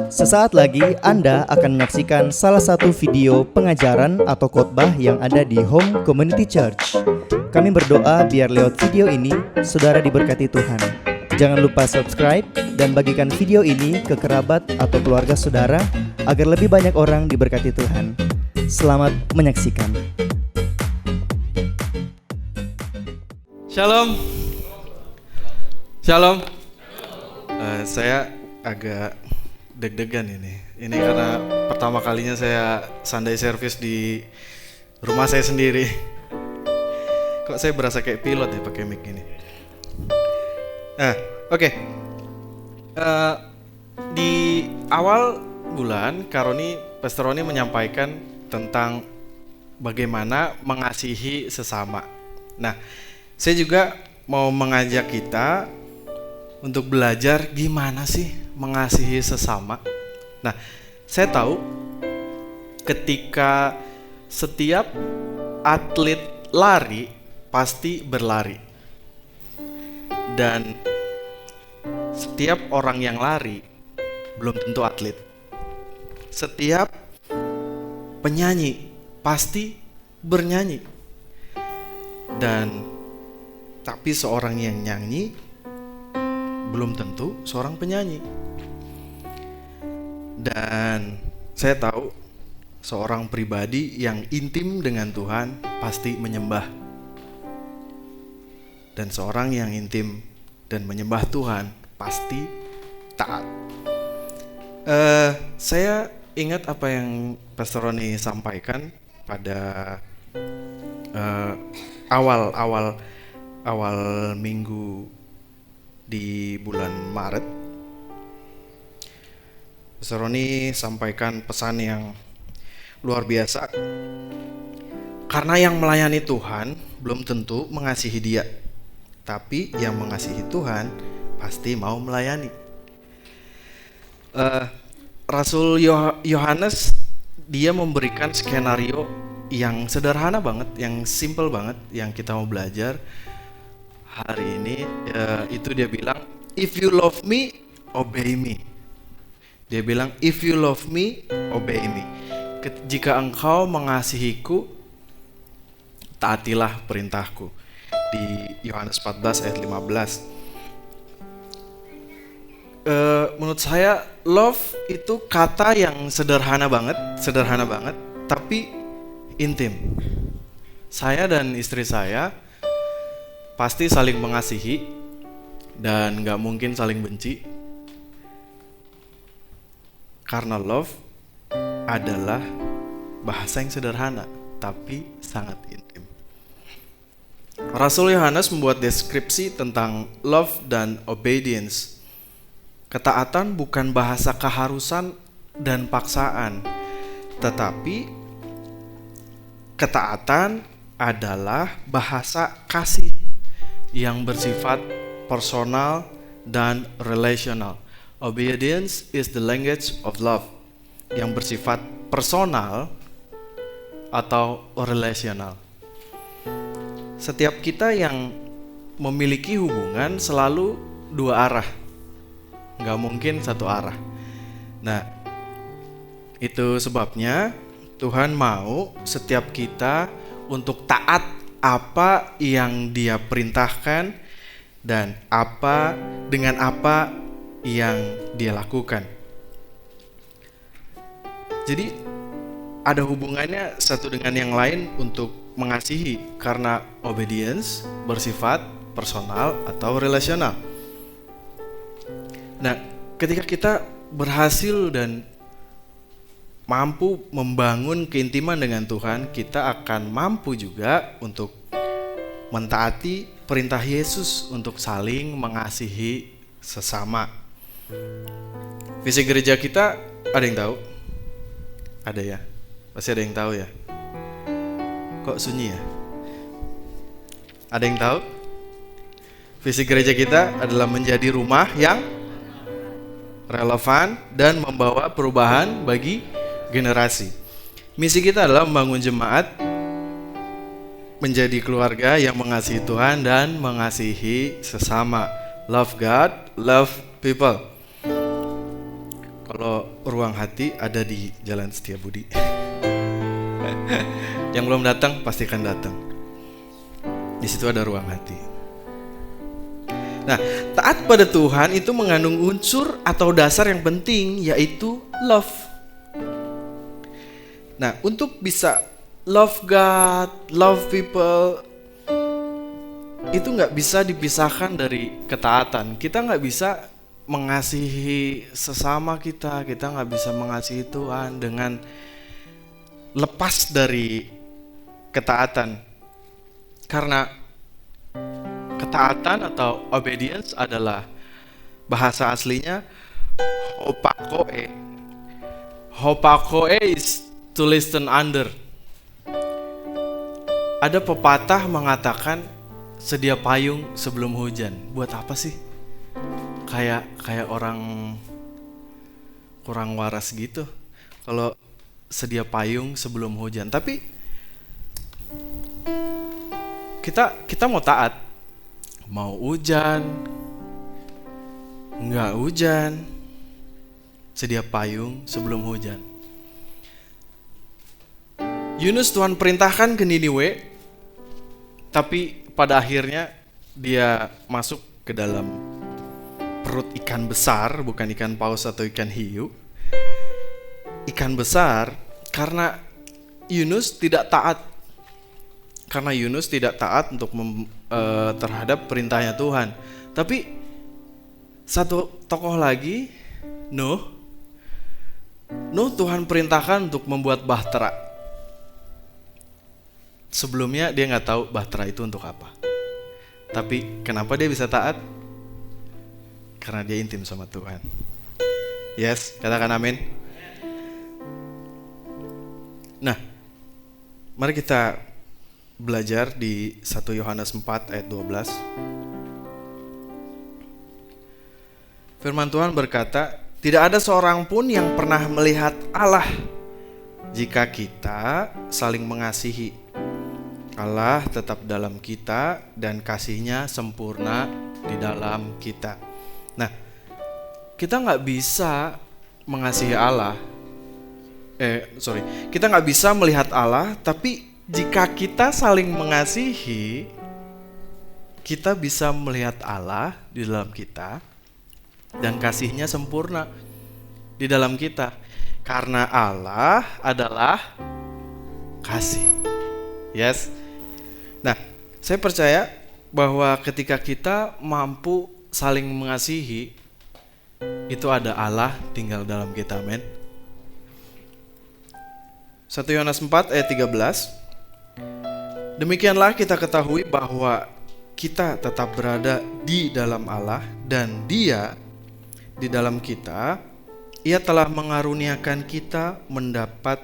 Sesaat lagi Anda akan menyaksikan salah satu video pengajaran atau khotbah yang ada di Home Community Church. Kami berdoa biar lewat video ini saudara diberkati Tuhan. Jangan lupa subscribe dan bagikan video ini ke kerabat atau keluarga saudara agar lebih banyak orang diberkati Tuhan. Selamat menyaksikan. Shalom. Shalom. Saya agak deg-degan ini. Ini karena pertama kalinya saya Sunday service di rumah saya sendiri. Kok saya berasa kayak pilot ya pakai mic ini. Oke. Di awal bulan Pastor Roni menyampaikan tentang bagaimana mengasihi sesama. Nah, saya juga mau mengajak kita untuk belajar gimana sih mengasihi sesama. Nah, saya tahu ketika setiap atlet lari pasti berlari. Dan setiap orang yang lari belum tentu atlet. Setiap penyanyi pasti bernyanyi. Tapi seorang yang nyanyi belum tentu seorang penyanyi. Dan saya tahu seorang pribadi yang intim dengan Tuhan pasti menyembah. Dan seorang yang intim dan menyembah Tuhan pasti taat. Saya ingat apa yang Pastor Roni sampaikan pada awal minggu di bulan Maret. Pastor Roni sampaikan pesan yang luar biasa. Karena yang melayani Tuhan belum tentu mengasihi Dia, tapi yang mengasihi Tuhan pasti mau melayani. Rasul Yohanes dia memberikan skenario yang sederhana banget, yang simple banget, yang kita mau belajar hari ini. Itu dia bilang, if you love me, obey me. Dia bilang, if you love me, obey me. Jika engkau mengasihiku, taatilah perintahku. Di Yohanes 14 ayat 15. Menurut saya love itu kata yang sederhana banget, tapi intim. Saya dan istri saya pasti saling mengasihi dan gak mungkin saling benci. Karena love adalah bahasa yang sederhana tapi sangat intim. Rasul Yohanes membuat deskripsi tentang love dan obedience. Ketaatan bukan bahasa keharusan dan paksaan, tetapi ketaatan adalah bahasa kasih yang bersifat personal dan relational. Obedience is the language of love yang bersifat personal atau relational. Setiap kita yang memiliki hubungan selalu dua arah, nggak mungkin satu arah. Nah, itu sebabnya Tuhan mau setiap kita untuk taat apa yang Dia perintahkan dan dengan apa yang Dia lakukan. Jadi ada hubungannya satu dengan yang lain untuk mengasihi, karena obedience bersifat personal atau relasional. Nah, ketika kita berhasil dan mampu membangun keintiman dengan Tuhan, kita akan mampu juga untuk mentaati perintah Yesus untuk saling mengasihi sesama. Visi gereja kita ada yang tahu? Ada ya? Pasti ada yang tahu ya? Kok sunyi ya? Ada yang tahu? Visi gereja kita adalah menjadi rumah yang relevan dan membawa perubahan bagi generasi. Misi kita adalah membangun jemaat menjadi keluarga yang mengasihi Tuhan dan mengasihi sesama. Love God, love people. Kalau ruang hati ada di Jalan Setiabudi. Yang belum datang pastikan datang. Di situ ada ruang hati. Nah, taat pada Tuhan itu mengandung unsur atau dasar yang penting, yaitu love. Nah, untuk bisa love God, love people, itu nggak bisa dipisahkan dari ketaatan. Kita nggak bisa mengasihi sesama kita nggak bisa mengasihi Tuhan dengan lepas dari ketaatan. Karena ketaatan atau obedience adalah bahasa aslinya hopakoe. Hopakoe is to listen under. Ada pepatah mengatakan sedia payung sebelum hujan. Buat apa sih? Kayak orang kurang waras gitu. Kalau sedia payung sebelum hujan. Tapi kita mau taat. Mau hujan, nggak hujan, sedia payung sebelum hujan. Yunus Tuhan perintahkan ke Niniwe, tapi pada akhirnya dia masuk ke dalam perut ikan besar, bukan ikan paus atau ikan hiu. Ikan besar karena Yunus tidak taat. Karena Yunus tidak taat untuk terhadap perintahnya Tuhan. Tapi satu tokoh lagi, Nuh Tuhan perintahkan untuk membuat bahtera. Sebelumnya dia nggak tahu bahtera itu untuk apa. Tapi kenapa dia bisa taat? Karena dia intim sama Tuhan. Yes, katakan amin. Nah, mari kita belajar di 1 Yohanes 4 ayat 12. Firman Tuhan berkata, tidak ada seorang pun yang pernah melihat Allah jika kita saling mengasihi. Allah tetap dalam kita dan kasih-Nya sempurna di dalam kita. Nah, kita nggak bisa mengasihi Allah. Kita nggak bisa melihat Allah, tapi jika kita saling mengasihi, kita bisa melihat Allah di dalam kita dan kasih-Nya sempurna di dalam kita. Karena Allah adalah kasih. Yes. Nah, saya percaya bahwa ketika kita mampu saling mengasihi, itu ada Allah tinggal dalam kita, amin. 1 Yohanes 4 ayat 13. Demikianlah kita ketahui bahwa kita tetap berada di dalam Allah dan Dia di dalam kita. Ia telah mengaruniakan kita mendapat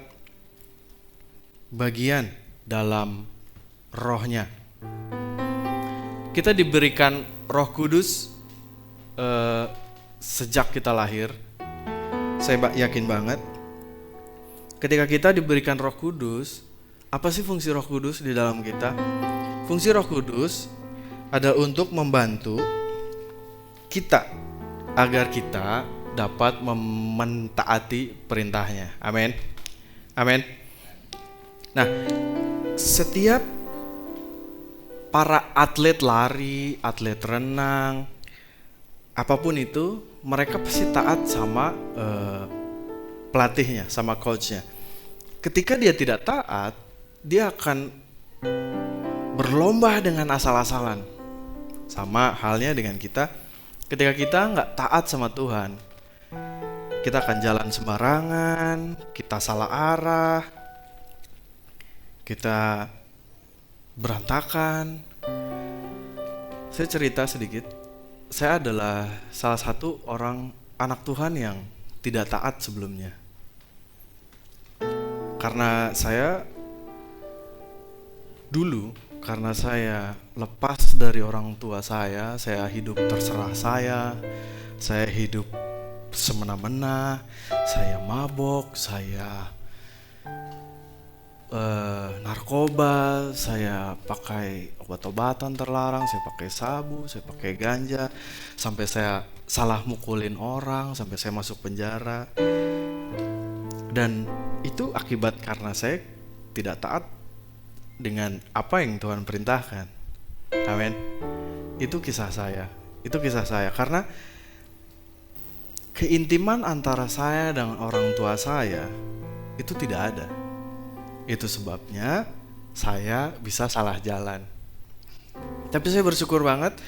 bagian dalam Roh-Nya. Kita diberikan Roh Kudus sejak kita lahir. Saya yakin banget ketika kita diberikan Roh Kudus, apa sih fungsi Roh Kudus di dalam kita? Fungsi Roh Kudus adalah untuk membantu kita agar kita dapat mentaati perintahnya. Amin. Amin. Nah, setiap para atlet lari, atlet renang, apapun itu, mereka pasti taat sama pelatihnya, sama coachnya. Ketika dia tidak taat, dia akan berlomba dengan asal-asalan. Sama halnya dengan kita. Ketika kita nggak taat sama Tuhan, kita akan jalan sembarangan, kita salah arah, kita berantakan. Saya cerita sedikit. Saya adalah salah satu orang anak Tuhan yang tidak taat sebelumnya. Karena saya dulu, karena saya lepas dari orang tua saya hidup terserah saya hidup semena-mena, saya mabok, saya narkoba, saya pakai obat-obatan terlarang, saya pakai sabu, saya pakai ganja, sampai saya salah mukulin orang, sampai saya masuk penjara. Dan itu akibat karena saya tidak taat dengan apa yang Tuhan perintahkan. Amin. Itu kisah saya. Karena keintiman antara saya dengan orang tua saya itu tidak ada. Itu sebabnya saya bisa salah jalan. Tapi saya bersyukur banget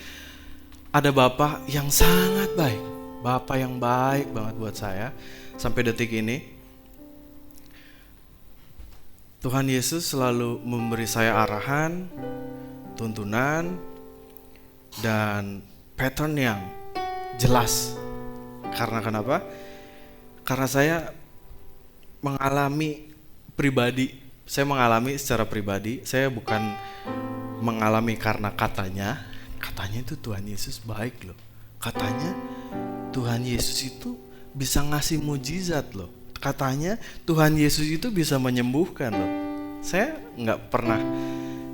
ada bapak yang sangat baik. Bapak yang baik banget buat saya sampai detik ini. Tuhan Yesus selalu memberi saya arahan, tuntunan, dan pattern yang jelas. Karena kenapa? Karena saya mengalami secara pribadi, saya bukan mengalami karena katanya itu Tuhan Yesus baik loh. Katanya Tuhan Yesus itu bisa ngasih mujizat loh. Katanya Tuhan Yesus itu bisa menyembuhkan loh. Saya nggak pernah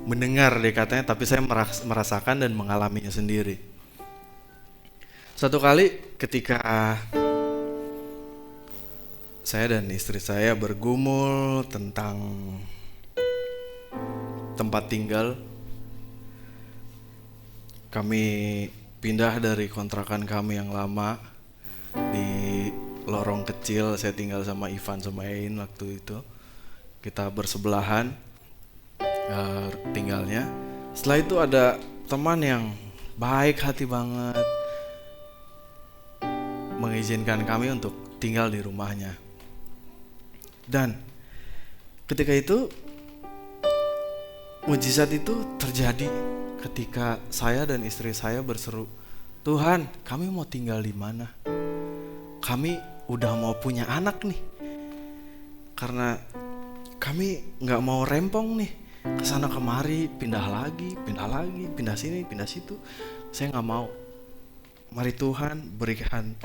mendengar deh katanya, tapi saya merasakan dan mengalaminya sendiri. Satu kali ketika saya dan istri saya bergumul tentang tempat tinggal. Kami pindah dari kontrakan kami yang lama di lorong kecil. Saya tinggal sama Ivan sama Ein waktu itu. Kita bersebelahan tinggalnya. Setelah itu ada teman yang baik hati banget mengizinkan kami untuk tinggal di rumahnya. Dan ketika itu mujizat itu terjadi ketika saya dan istri saya berseru, "Tuhan, kami mau tinggal di mana? Kami udah mau punya anak nih. Karena kami nggak mau rempong nih, kesana kemari, pindah lagi, pindah sini, pindah situ. Saya nggak mau. Mari Tuhan berikan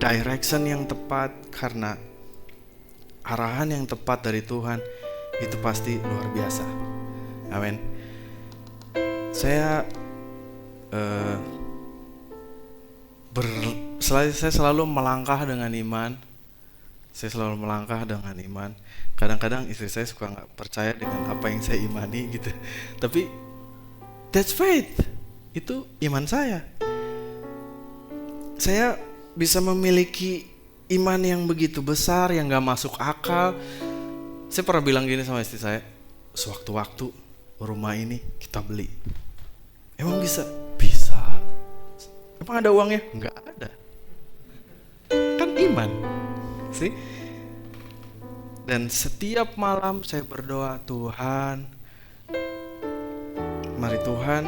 direction yang tepat, karena arahan yang tepat dari Tuhan itu pasti luar biasa." Amin. Saya selalu melangkah dengan iman. Kadang-kadang istri saya suka nggak percaya dengan apa yang saya imani gitu. Tapi that's faith. Itu iman saya. Saya bisa memiliki iman yang begitu besar, yang gak masuk akal. Saya pernah bilang gini sama istri saya, sewaktu-waktu rumah ini kita beli. Emang bisa? Bisa. Emang ada uangnya? Enggak ada. Kan iman. See? Dan setiap malam saya berdoa, Tuhan, mari Tuhan,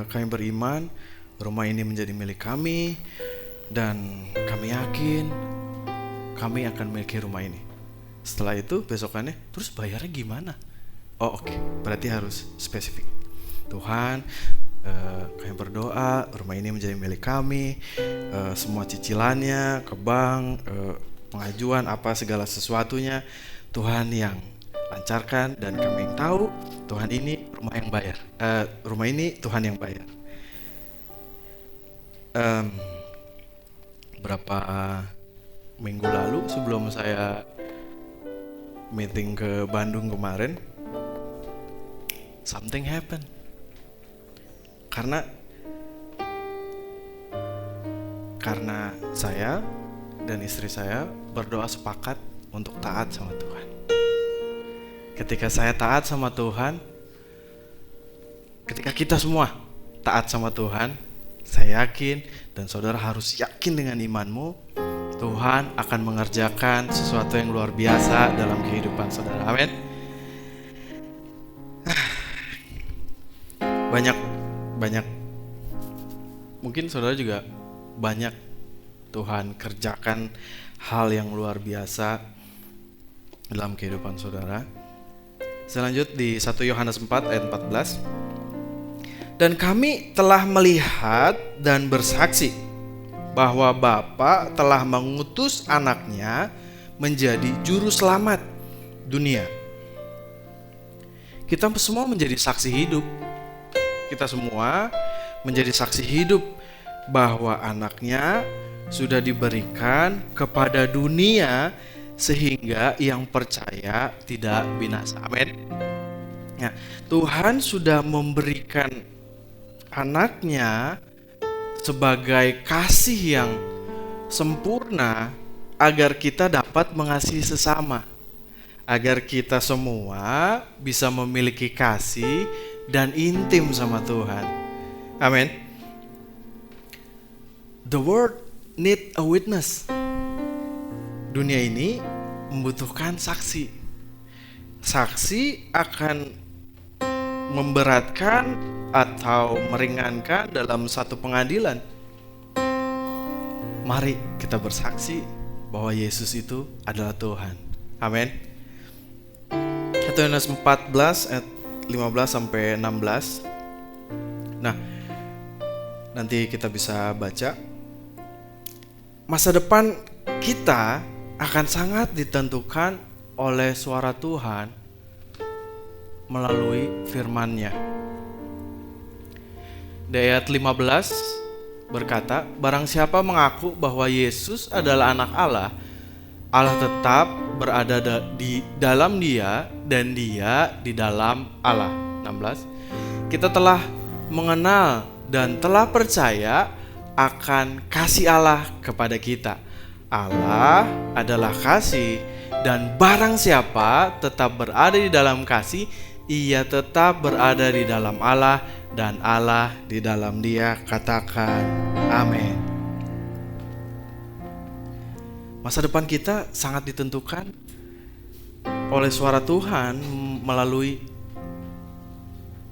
kami beriman, rumah ini menjadi milik kami. Dan kami yakin kami akan memiliki rumah ini. Setelah itu besokannya, terus bayarnya gimana? Oh oke, berarti harus spesifik. Tuhan, kami berdoa rumah ini menjadi milik kami. Semua cicilannya ke bank, pengajuan apa segala sesuatunya Tuhan yang lancarkan, dan kami yang tahu Tuhan ini rumah yang bayar. Rumah ini Tuhan yang bayar. Berapa minggu lalu sebelum saya meeting ke Bandung kemarin, something happen. Karena saya dan istri saya berdoa sepakat untuk taat sama Tuhan. Ketika saya taat sama Tuhan, ketika kita semua taat sama Tuhan, saya yakin, dan saudara harus yakin dengan imanmu, Tuhan akan mengerjakan sesuatu yang luar biasa dalam kehidupan saudara. Amin. Banyak. Mungkin saudara juga banyak Tuhan kerjakan hal yang luar biasa dalam kehidupan saudara. Selanjut di 1 Yohanes 4 ayat 14. Dan kami telah melihat dan bersaksi bahwa Bapa telah mengutus anaknya menjadi juru selamat dunia. Kita semua menjadi saksi hidup. Kita semua menjadi saksi hidup bahwa anaknya sudah diberikan kepada dunia sehingga yang percaya tidak binasa. Amin. Nah, Tuhan sudah memberikan anaknya sebagai kasih yang sempurna agar kita dapat mengasihi sesama, agar kita semua bisa memiliki kasih dan intim sama Tuhan. Amin. The world need a witness. Dunia ini membutuhkan saksi. Saksi akan memberatkan atau meringankan dalam satu pengadilan. Mari kita bersaksi bahwa Yesus itu adalah Tuhan. Amin. 1 Yohanes 14 ayat 15 sampai 16. Nah, nanti kita bisa baca. Masa depan kita akan sangat ditentukan oleh suara Tuhan melalui firman-Nya. Di ayat 15 berkata, barang siapa mengaku bahwa Yesus adalah anak Allah, Allah tetap berada di dalam dia dan dia di dalam Allah. 16. Kita telah mengenal dan telah percaya akan kasih Allah kepada kita. Allah adalah kasih, dan barang siapa tetap berada di dalam kasih, ia tetap berada di dalam Allah dan Allah di dalam dia. Katakan amin. Masa depan kita sangat ditentukan oleh suara Tuhan melalui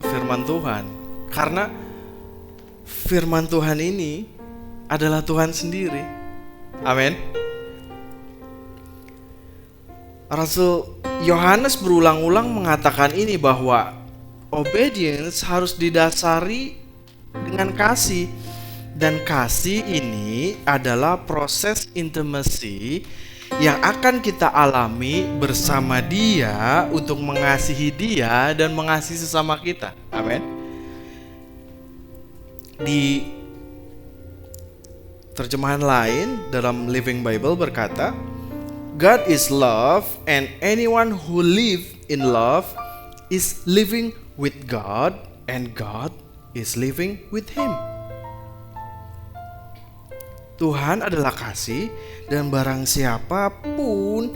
firman Tuhan. Karena firman Tuhan ini adalah Tuhan sendiri. Amin. Rasul Yohanes berulang-ulang mengatakan ini, bahwa obedience harus didasari dengan kasih. Dan kasih ini adalah proses intimacy yang akan kita alami bersama Dia untuk mengasihi Dia dan mengasihi sesama kita. Amin. Di terjemahan lain dalam Living Bible berkata, God is love, and anyone who lives in love is living with God, and God is living with him. Tuhan adalah kasih, dan barang siapapun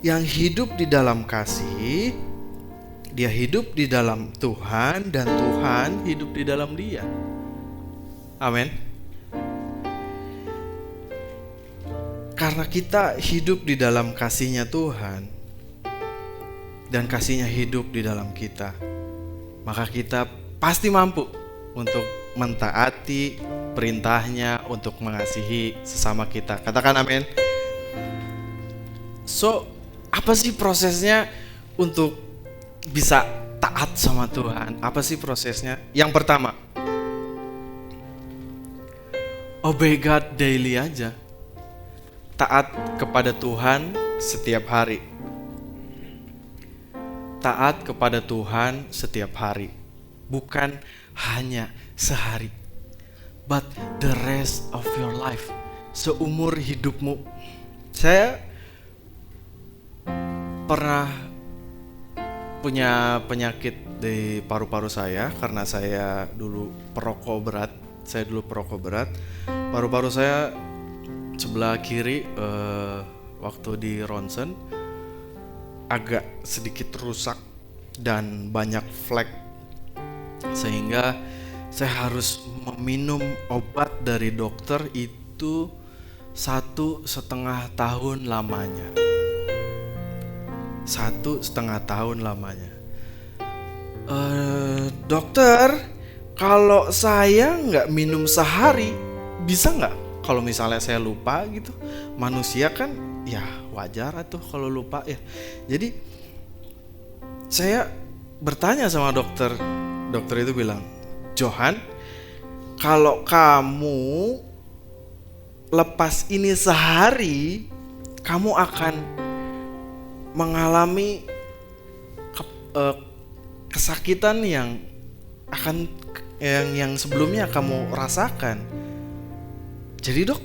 yang hidup di dalam kasih, dia hidup di dalam Tuhan, dan Tuhan hidup di dalam dia. Amin. Karena kita hidup di dalam kasih-Nya Tuhan, dan kasih-Nya hidup di dalam kita, maka kita pasti mampu untuk mentaati perintah-Nya untuk mengasihi sesama kita. Katakan amin. So, apa sih prosesnya untuk bisa taat sama Tuhan? Apa sih prosesnya? Yang pertama, obey God daily aja. Taat kepada Tuhan setiap hari. Taat kepada Tuhan setiap hari. Bukan hanya sehari, but the rest of your life. Seumur hidupmu. Saya pernah punya penyakit di paru-paru saya karena saya dulu perokok berat. Paru-paru saya sebelah kiri waktu di ronsen agak sedikit rusak dan banyak flek, sehingga saya harus meminum obat dari dokter itu 1,5 tahun lamanya. 1,5 tahun lamanya. Dokter, kalau saya nggak minum sehari bisa nggak? Kalau misalnya saya lupa gitu, manusia kan ya wajar tuh kalau lupa ya. Jadi saya bertanya sama dokter. Dokter itu bilang, Johan, kalau kamu lepas ini sehari, kamu akan mengalami eh, kesakitan yang akan yang sebelumnya kamu rasakan. Jadi dok,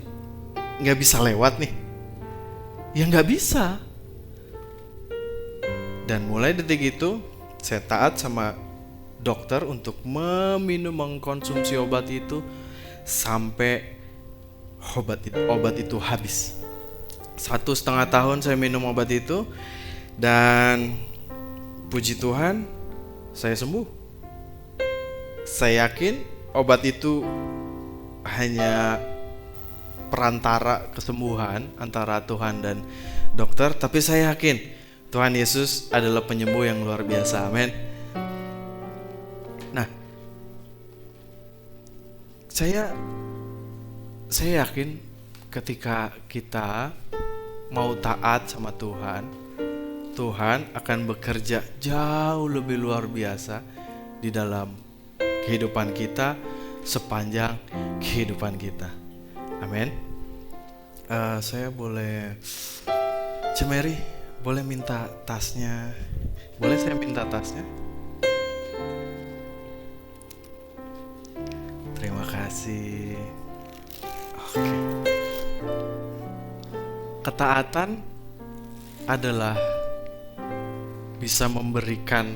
nggak bisa lewat nih? Ya nggak bisa. Dan mulai detik itu saya taat sama dokter untuk mengkonsumsi obat itu sampai obat itu habis. 1,5 tahun saya minum obat itu, dan puji Tuhan saya sembuh. Saya yakin obat itu hanya perantara kesembuhan antara Tuhan dan dokter, tapi saya yakin Tuhan Yesus adalah penyembuh yang luar biasa. Amin. Nah, saya yakin ketika kita mau taat sama Tuhan, Tuhan akan bekerja jauh lebih luar biasa di dalam kehidupan kita sepanjang kehidupan kita. Amin. Saya boleh, Cemeri, boleh minta tasnya? Boleh saya minta tasnya? Terima kasih. Oke. Ketaatan adalah bisa memberikan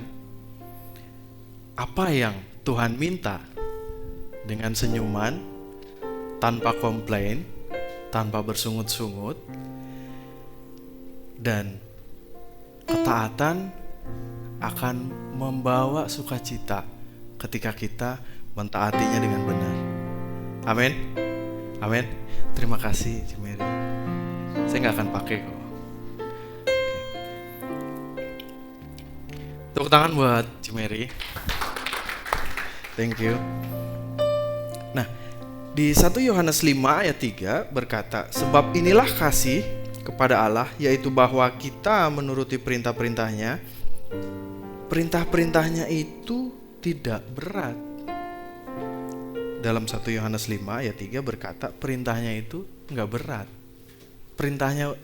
apa yang Tuhan minta dengan senyuman, tanpa komplain, tanpa bersungut-sungut. Dan ketaatan akan membawa sukacita ketika kita mentaatinya dengan benar. Amin. Amin. Terima kasih Cimeri. Saya nggak akan pakai kok. Tepuk tangan buat Cimeri. Thank you. Nah, di 1 Yohanes 5 ayat 3 berkata, sebab inilah kasih kepada Allah, yaitu bahwa kita menuruti perintah-perintahnya. Perintah-perintahnya itu tidak berat. Dalam 1 Yohanes 5 ayat 3 berkata, perintahnya itu nggak berat. Perintahnya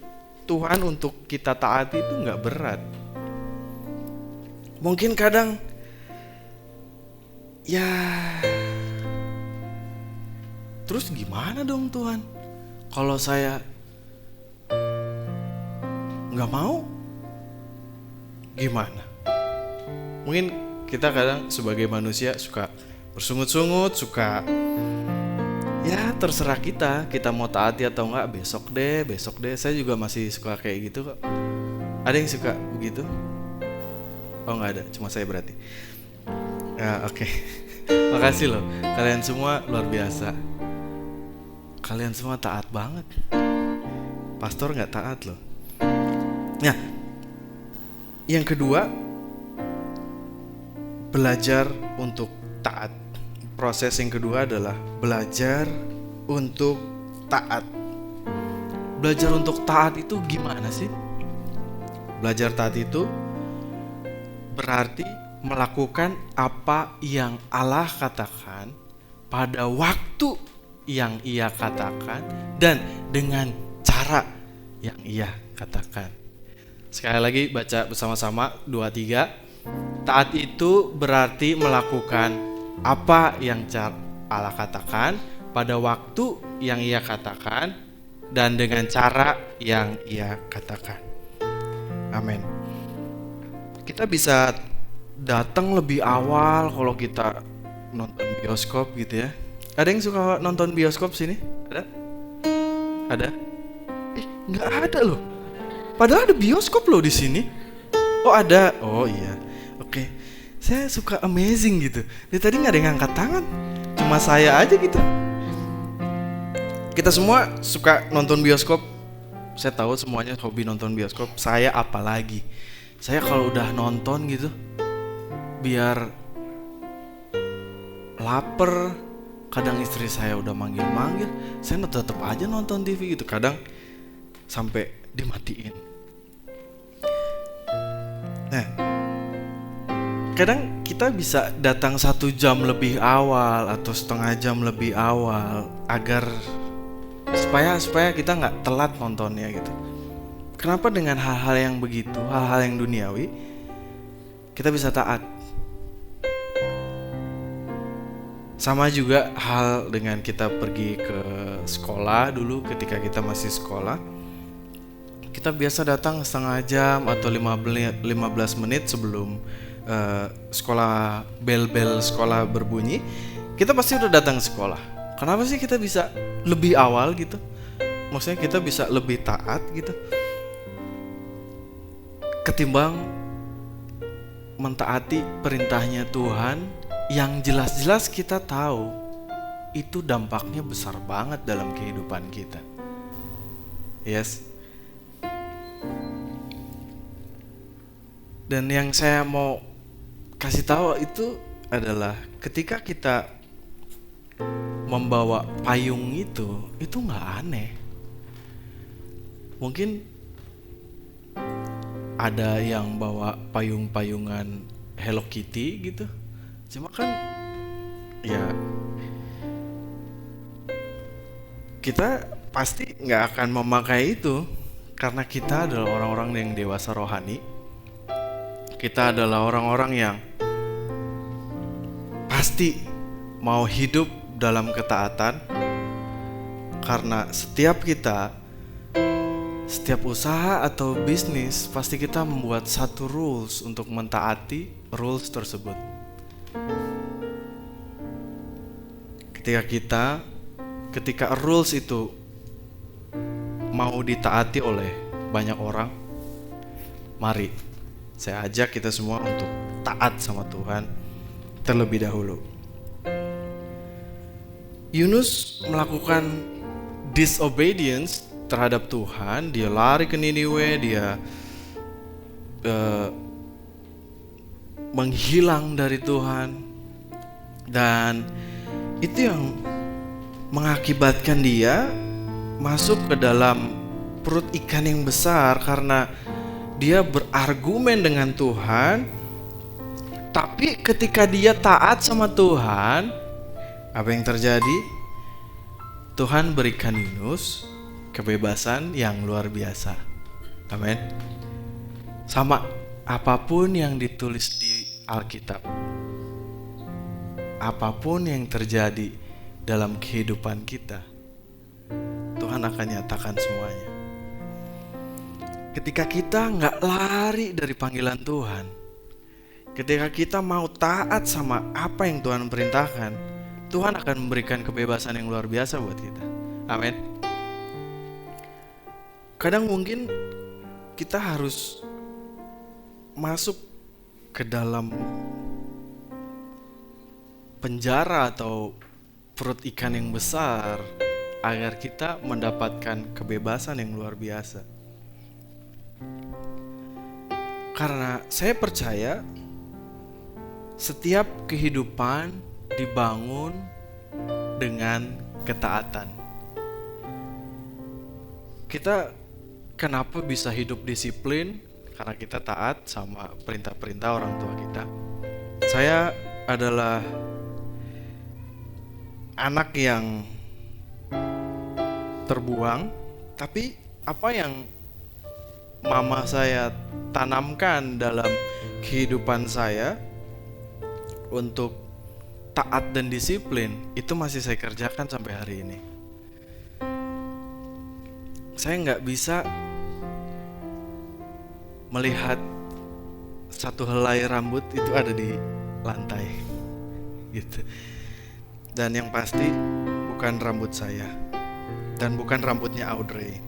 Tuhan untuk kita taati itu nggak berat. Mungkin kadang ya, terus gimana dong Tuhan? Kalau saya nggak mau, gimana? Mungkin kita kadang sebagai manusia suka bersungut-sungut, suka ya terserah kita mau taati atau enggak, besok deh. Saya juga masih suka kayak gitu kok. Ada yang suka begitu? Oh nggak ada, cuma saya berarti. Ya oke. Makasih loh, kalian semua luar biasa. Kalian semua taat banget. Pastor nggak taat loh. Nah, yang kedua, belajar untuk taat. Proses yang kedua adalah belajar untuk taat. Belajar untuk taat itu gimana sih? Belajar taat itu berarti melakukan apa yang Allah katakan pada waktu yang Ia katakan dan dengan cara yang Ia katakan. Sekali lagi baca bersama-sama 2-3. Taat itu berarti melakukan apa yang Allah katakan pada waktu yang Ia katakan dan dengan cara yang Ia katakan. Amin. Kita bisa datang lebih awal kalau kita nonton bioskop gitu ya. Ada yang suka nonton bioskop sini? Ada? Ada? Nggak ada loh. Padahal ada bioskop loh di sini. Oh ada? Oh iya. Oke. Saya suka amazing gitu. Dari tadi nggak ada yang angkat tangan. Cuma saya aja gitu. Kita semua suka nonton bioskop. Saya tahu semuanya hobi nonton bioskop. Saya apalagi. Saya kalau udah nonton gitu, biar lapar, kadang istri saya udah manggil-manggil, saya tetap aja nonton TV gitu. Kadang sampai dimatiin. Nah, kadang kita bisa datang 1 jam lebih awal atau setengah jam lebih awal agar supaya kita nggak telat nontonnya gitu. Kenapa dengan hal-hal yang begitu, hal-hal yang duniawi, kita bisa taat. Sama juga hal dengan kita pergi ke sekolah dulu ketika kita masih sekolah. Kita biasa datang setengah jam atau 15 menit sebelum sekolah, bel-bel sekolah berbunyi. Kita pasti udah datang ke sekolah. Kenapa sih kita bisa lebih awal gitu? Maksudnya kita bisa lebih taat gitu ketimbang mentaati perintahnya Tuhan yang jelas-jelas kita tahu itu dampaknya besar banget dalam kehidupan kita. Yes. Dan yang saya mau kasih tahu itu adalah ketika kita membawa payung itu nggak aneh. Mungkin ada yang bawa payung-payungan Hello Kitty gitu. Cuma kan ya kita pasti nggak akan memakai itu karena kita adalah orang-orang yang dewasa rohani. Kita adalah orang-orang yang pasti mau hidup dalam ketaatan, karena setiap usaha atau bisnis pasti kita membuat satu rules untuk mentaati rules tersebut. Ketika rules itu mau ditaati oleh banyak orang, mari saya ajak kita semua untuk taat sama Tuhan terlebih dahulu. Yunus melakukan disobedience terhadap Tuhan. Dia lari ke Niniwe, dia menghilang dari Tuhan, dan itu yang mengakibatkan dia masuk ke dalam perut ikan yang besar karena dia berargumen dengan Tuhan. Tapi ketika dia taat sama Tuhan, apa yang terjadi? Tuhan berikan Yunus kebebasan yang luar biasa. Amin. Sama apapun yang ditulis di Alkitab, apapun yang terjadi dalam kehidupan kita, Tuhan akan nyatakan semuanya. Ketika kita nggak lari dari panggilan Tuhan, ketika kita mau taat sama apa yang Tuhan perintahkan, Tuhan akan memberikan kebebasan yang luar biasa buat kita. Amin. Kadang mungkin kita harus masuk ke dalam penjara atau perut ikan yang besar agar kita mendapatkan kebebasan yang luar biasa. Karena saya percaya setiap kehidupan dibangun dengan ketaatan. Kita kenapa bisa hidup disiplin? Karena kita taat sama perintah-perintah orang tua kita. Saya adalah anak yang terbuang, tapi apa yang mama saya tanamkan dalam kehidupan saya untuk taat dan disiplin, itu masih saya kerjakan sampai hari ini. Saya nggak bisa melihat satu helai rambut itu ada di lantai gitu. Dan yang pasti bukan rambut saya dan bukan rambutnya Audrey.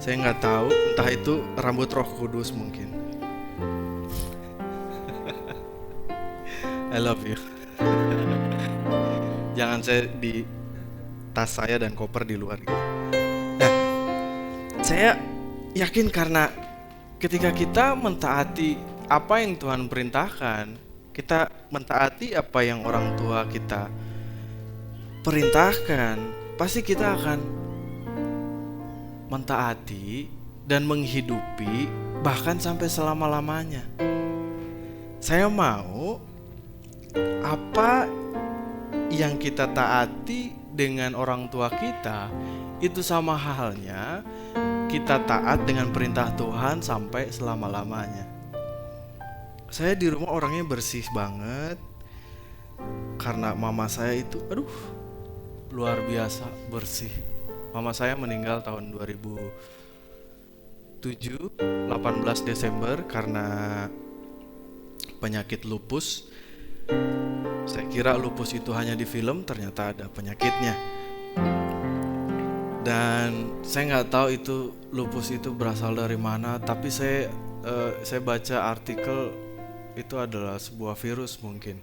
Saya nggak tahu, entah itu rambut Roh Kudus mungkin. I love you. Jangan saya di tas saya dan koper di luar gitu. Nah, saya yakin karena ketika kita mentaati apa yang Tuhan perintahkan, kita mentaati apa yang orang tua kita perintahkan, pasti kita akan mentaati dan menghidupi bahkan sampai selama-lamanya. Saya mau apa yang kita taati dengan orang tua kita itu sama halnya kita taat dengan perintah Tuhan sampai selama-lamanya. Saya di rumah orangnya bersih banget karena mama saya itu luar biasa bersih. Mama saya meninggal tahun 2007, 18 Desember karena penyakit lupus. Saya kira lupus itu hanya di film, ternyata ada penyakitnya. Dan saya nggak tahu itu lupus itu berasal dari mana, tapi saya baca artikel itu adalah sebuah virus mungkin.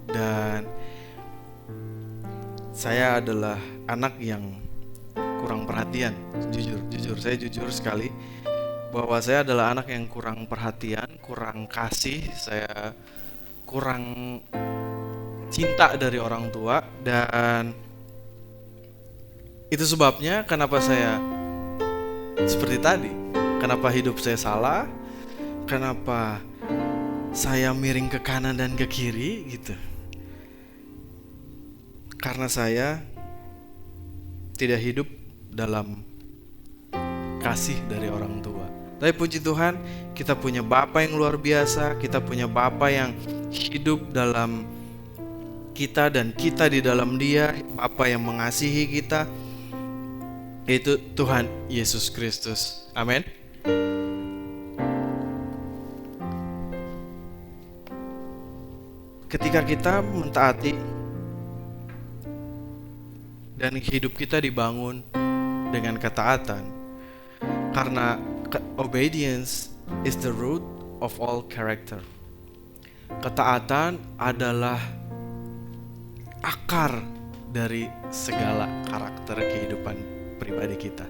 Dan saya adalah anak yang kurang perhatian. Saya jujur sekali bahwa saya adalah anak yang kurang perhatian, kurang kasih, saya kurang cinta dari orang tua. Dan itu sebabnya kenapa saya seperti tadi, kenapa hidup saya salah, kenapa saya miring ke kanan dan ke kiri gitu. Karena saya tidak hidup dalam kasih dari orang tua. Tapi puji Tuhan, kita punya Bapa yang luar biasa, kita punya Bapa yang hidup dalam kita dan kita di dalam Dia, Bapa yang mengasihi kita, yaitu Tuhan Yesus Kristus. Amin. Ketika kita mentaati dan hidup kita dibangun dengan ketaatan, karena obedience is the root of all character. Ketaatan adalah akar dari segala karakter kehidupan pribadi kita.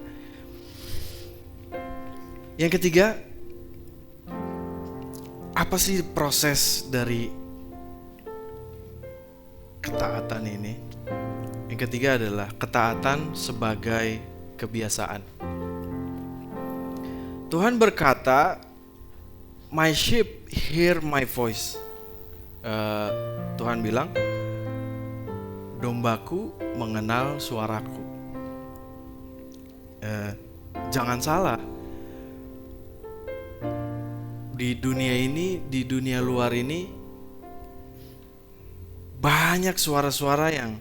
Yang ketiga, apa sih proses dari ketaatan ini? Yang ketiga adalah ketaatan sebagai kebiasaan. Tuhan berkata, "My sheep hear my voice." Tuhan bilang, "Dombaku mengenal suaraku." Jangan salah. Di dunia ini, di dunia luar ini, banyak suara-suara yang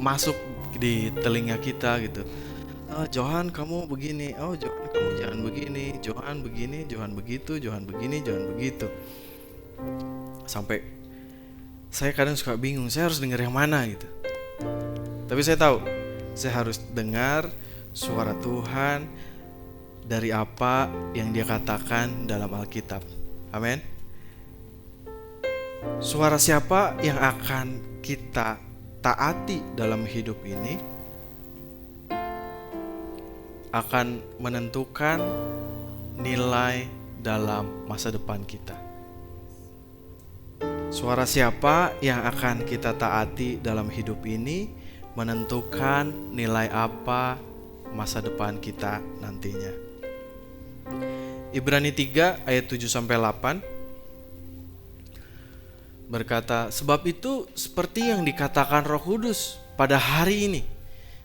masuk di telinga kita gitu. "Oh, Johan kamu begini, oh Johan kamu jangan begini, Johan begini, Johan begitu, Johan begini, Johan begitu." Sampai saya kadang suka bingung, saya harus dengar yang mana gitu. Tapi saya tahu, saya harus dengar suara Tuhan dari apa yang Dia katakan dalam Alkitab. Amin. Suara siapa yang akan kita taati dalam hidup ini akan menentukan nilai dalam masa depan kita. Suara siapa yang akan kita taati dalam hidup ini menentukan nilai apa masa depan kita nantinya. Ibrani 3 ayat 7-8 berkata, "Sebab itu seperti yang dikatakan Roh Kudus pada hari ini,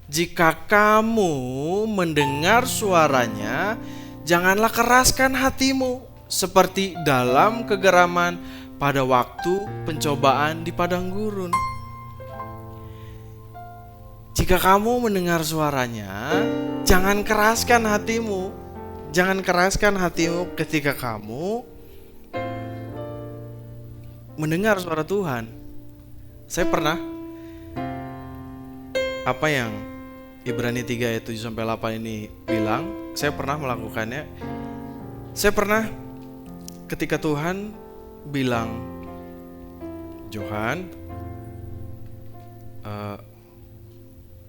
jika kamu mendengar suaranya, janganlah keraskan hatimu seperti dalam kegeraman pada waktu pencobaan di padang gurun." Jika kamu mendengar suaranya, jangan keraskan hatimu. Jangan keraskan hatimu ketika kamu mendengar suara Tuhan. Saya pernah, apa yang Ibrani 3 ayat 7-8 ini bilang, saya pernah melakukannya. Saya pernah ketika Tuhan bilang, "Johan,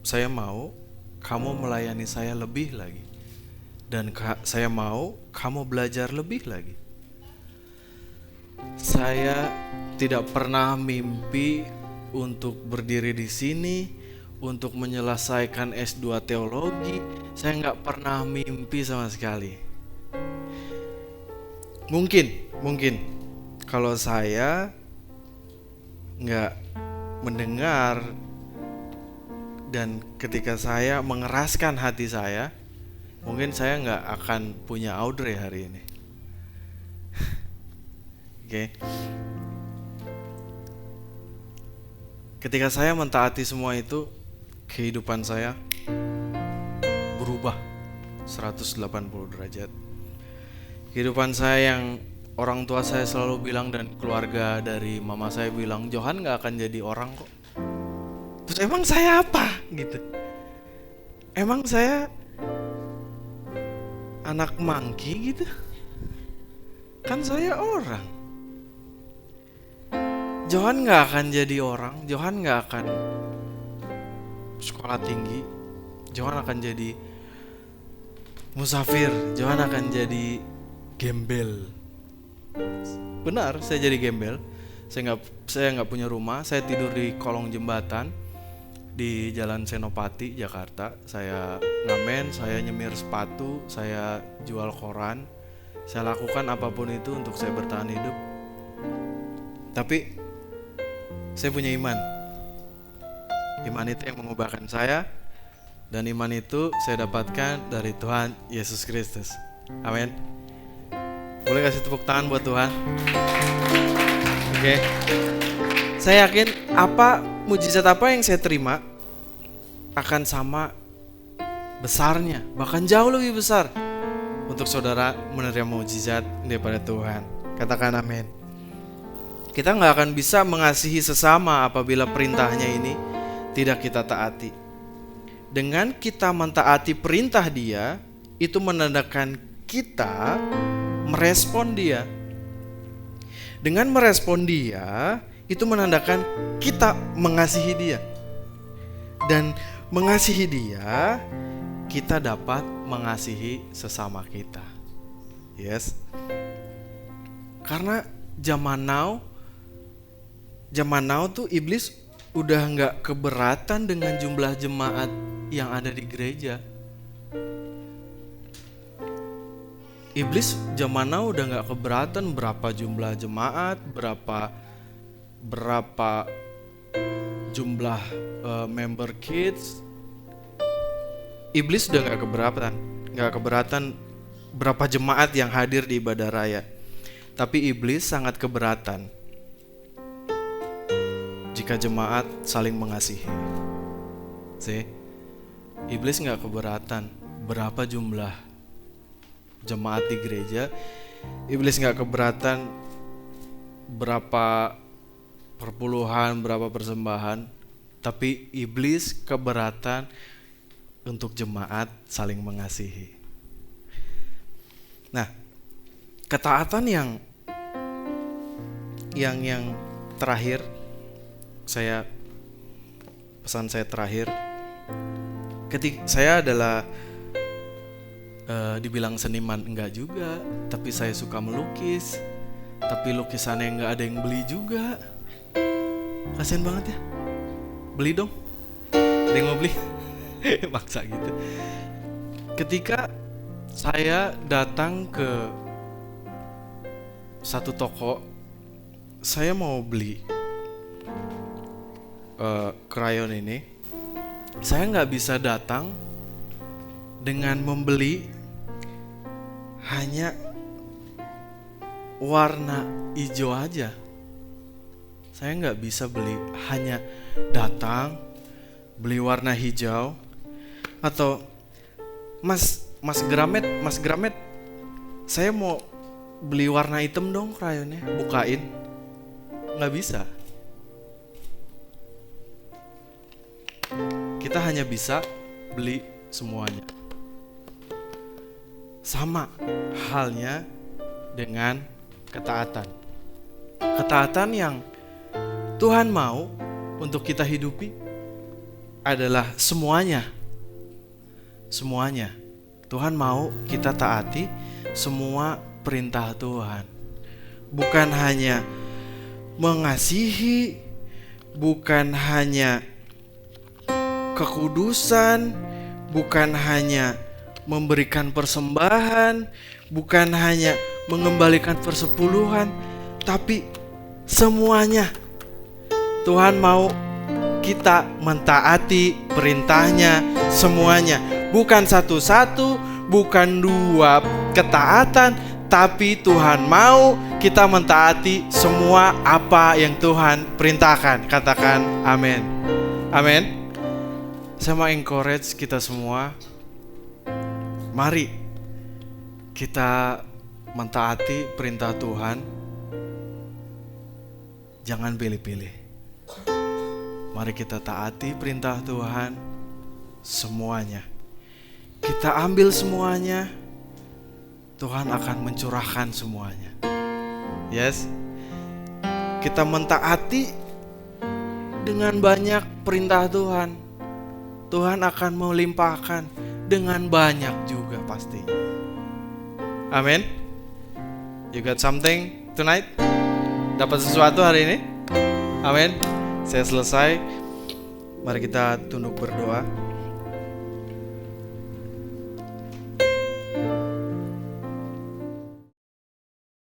saya mau kamu melayani saya lebih lagi, dan saya mau kamu belajar lebih lagi." Saya tidak pernah mimpi untuk berdiri di sini, untuk menyelesaikan S2 teologi. Saya nggak pernah mimpi sama sekali. Mungkin kalau saya nggak mendengar dan ketika saya mengeraskan hati saya, mungkin saya nggak akan punya Audrey hari ini. Oke. Ketika saya mentaati semua itu, kehidupan saya berubah 180 derajat. Kehidupan saya yang orang tua saya selalu bilang dan keluarga dari mama saya bilang, Johan gak akan jadi orang kok. Terus emang saya apa gitu? Emang saya anak mangki gitu? Kan saya orang. Johan gak akan jadi orang, Johan gak akan sekolah tinggi, Johan akan jadi musafir, Johan akan jadi gembel. Benar, saya jadi gembel. Saya nggak punya rumah, saya tidur di kolong jembatan di Jalan Senopati, Jakarta. Saya ngamen, saya nyemir sepatu, saya jual koran, saya lakukan apapun itu untuk saya bertahan hidup. Tapi saya punya iman. Iman itu yang mengubahkan saya, dan iman itu saya dapatkan dari Tuhan Yesus Kristus. Amin. Boleh kasih tepuk tangan buat Tuhan. Oke. Saya yakin mujizat apa yang saya terima akan sama besarnya, bahkan jauh lebih besar untuk saudara menerima mujizat daripada Tuhan. Katakan amin. Kita gak akan bisa mengasihi sesama apabila perintahnya ini tidak kita taati. Dengan kita mentaati perintah Dia, itu menandakan kita merespon Dia. Dengan merespon Dia, itu menandakan kita mengasihi Dia. Dan mengasihi Dia, kita dapat mengasihi sesama kita. Yes. Karena zaman now tuh iblis udah gak keberatan dengan jumlah jemaat yang ada di gereja. Iblis zaman now udah gak keberatan berapa jumlah jemaat, berapa jumlah member kids. Iblis udah gak keberatan berapa jemaat yang hadir di ibadah raya. Tapi iblis sangat keberatan jika jemaat saling mengasihi. Iblis gak keberatan berapa jumlah jemaat di gereja. Iblis gak keberatan berapa perpuluhan, berapa persembahan. Tapi iblis keberatan untuk jemaat saling mengasihi. Nah, ketaatan yang terakhir, pesan saya terakhir, ketika saya adalah dibilang seniman enggak juga, tapi saya suka melukis, tapi lukisannya enggak ada yang beli juga. Kasian banget ya, beli dong, ada yang mau beli? Maksa gitu. Ketika saya datang ke satu toko, saya mau beli krayon ini, saya nggak bisa datang dengan membeli hanya warna hijau aja. Saya nggak bisa beli hanya datang beli warna hijau, atau Mas Gramet, saya mau beli warna hitam dong krayonnya, bukain. Nggak bisa. Kita hanya bisa beli semuanya. Sama halnya dengan ketaatan. Ketaatan yang Tuhan mau untuk kita hidupi adalah semuanya. Semuanya. Tuhan mau kita taati semua perintah Tuhan. Bukan hanya mengasihi, bukan hanya kekudusan, bukan hanya memberikan persembahan, bukan hanya mengembalikan persepuluhan, tapi semuanya. Tuhan mau kita mentaati perintahnya semuanya, bukan satu-satu, bukan 2 ketaatan, tapi Tuhan mau kita mentaati semua apa yang Tuhan perintahkan. Katakan amin. Amin. Saya mau encourage kita semua. Mari kita mentaati perintah Tuhan. Jangan pilih-pilih. Mari kita taati perintah Tuhan semuanya. Kita ambil semuanya. Tuhan akan mencurahkan semuanya. Yes. Kita mentaati dengan banyak perintah Tuhan. Tuhan akan melimpahkan dengan banyak juga pasti. Amin. You got something tonight? Dapat sesuatu hari ini? Amin. Saya selesai. Mari kita tunduk berdoa.